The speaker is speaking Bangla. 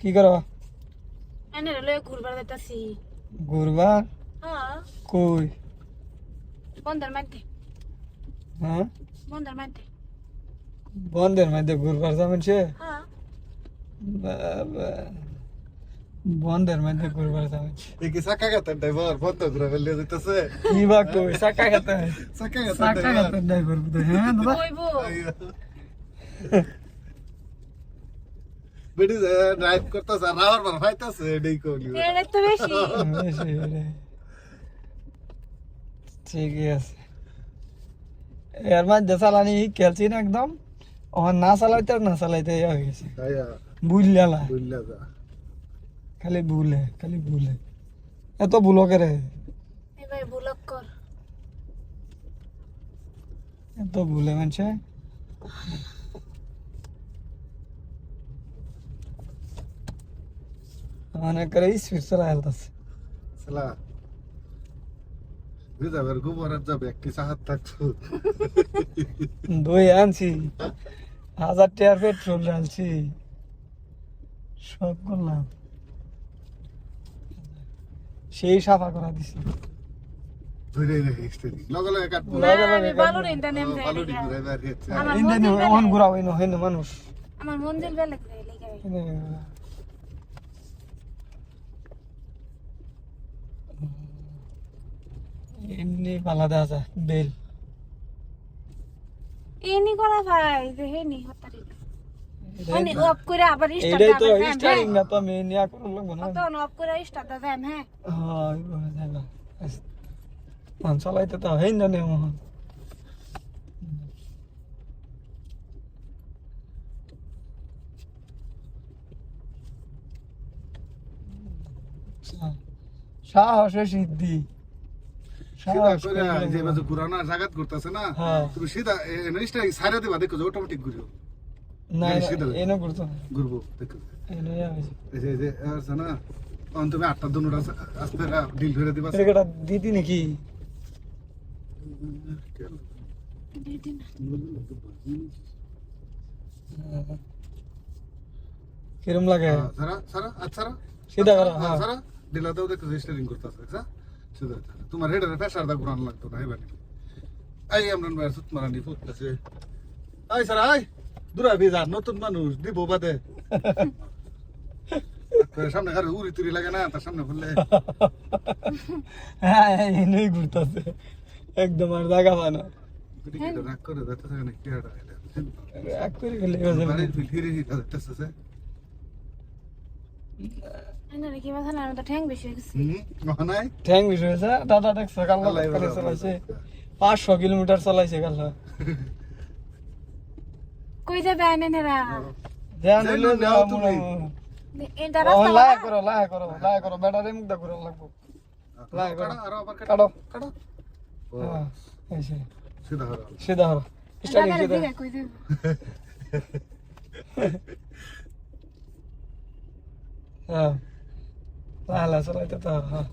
কি করো? এনে রে লয়ে ঘুরবার যাইতাছি। ঘুরবা? হ্যাঁ, কই? বন্ধের মধ্যে। হ্যাঁ? বন্ধের মধ্যে। বন্ধের মধ্যে ঘুরবার যাবেন সে? হ্যাঁ। বাবা, বন্ধের মধ্যে ঘুরবার যাবেন। এই কি চাকা খাতের ড্রাইভার বন্ধ করে ফেলে দিতেছে কি বা কই? চাকা খাতে চাকা চাকা খাতের খাতে ড্রাইভার বুঝে। হ্যাঁ দাদা? কইবো। বেডি ড্রাইভ করতেছে আর রাবার বার ফাইতাছে এটাই কইলি এর তো বেশি। বেশি রে। ঠিকই আছে। এর মধ্যে চালানি খেলছি না একদম। ওখান না চালাইতে ইয়ে হয়ে গেছে। আয়া বুঝলা বুঝলা যা খালি ভুলে এত ভুলো করে এবার ব্লক কর। এত ভুলে মানছে অনেক করে স্পিড চলা হেলতাছে সালা রিজার্ভের গোবরাত যাবে একটি সাহায্য থাকছো দই আনছি 1000 টাকার পেট্রোল ঢালছি সব করলাম সেই সাফা করা দিছি ধরে রেখে স্টেডি লগে লগে কাটবো না, আমি ভালো রে ইন্টারনেট ভালো দেই। ডিগ্রি ড্রাইভার হচ্ছে আমার ইন্ডিয়ান মন্দির ওখান বেলে- ঘুরাও এনো হেন মানুষ আমার মন্দির বেলে লেগে। এমনি পালা দেওয়া যায় বেল এনি করা ভাই দেহেনি হতারি। মানে অফ করে আবার স্টার্ট এইটাই তো দাও। স্টার্টিং না তো মেন ইয়া করুন লাগবো না তো অফ করে স্টার্ট দাও হ্যাঁ। হ্যাঁ এইভাবে যাইবা মান চালাইতে তো হেন জানে মোহন সাহসে সিদ্ধি সিধা সাহস করে করে যে বাজে ঘুরানো জায়গা ঘুরতেছে না হ্যাঁ। তুমি সিধা স্টার্টিং সাইডে দিবা দেখো অটোমেটিক ঘুরো না সিধা এনে করতো না ঘুরবো দেখো এনে হয়েছে এই যে আছে না তখন তুমি 8টা দুটোটা আস্তে ডিল ধরে দিবা এটা দিদি নাকি কিরম লাগে সারা সারা আচ্ছা সিধা করো, হ্যাঁ। সারা ডিলা দাও দেখো স্টার্টিং করতেছে আচ্ছা সিধা তোমার হেডের প্রেসার দা ঘুরানো লাগতো না এবার আই আমরান ভাই সুত মারানি ফুটতেছে আই সারা আই দূরা বিজা নতুন মানুষ দিব বাদে সামনে ঘরে উড়ি তুড়ি লাগে না তার সামনে খুললে হ্যাঁ এনেই ঘুরতেছে একদম আর জায়গা পানো রাগ করে যাচ্ছে না কি হাড়া এক করে গেলে বাড়ির ফিরি যাচ্ছে এনে রে কি মাথা না আমি তো ঠ্যাং বেশি হয়ে গেছে। নাই ঠ্যাং বিষয় হয়েছে দাদা দেখছে কাল আল্লাহ ভালো। চালাইছে 500 কিলোমিটার চালাইছে কাল কই যাবে আনেরা? ধ্যান যাই হইলে না, যাও নাও তুমি। এটা রাস্তা লায়া করো ব্যাটারি মুক্ত করে লাগবো লাই করো আর আবার কাটো কাটো হ্যাঁ এই সে সিধা হলো সিধা হলো স্টার্টিং জায়গাটা সিধা দিকে কই যাবে? হ্যাঁ চালাইতে তো হ্যাঁ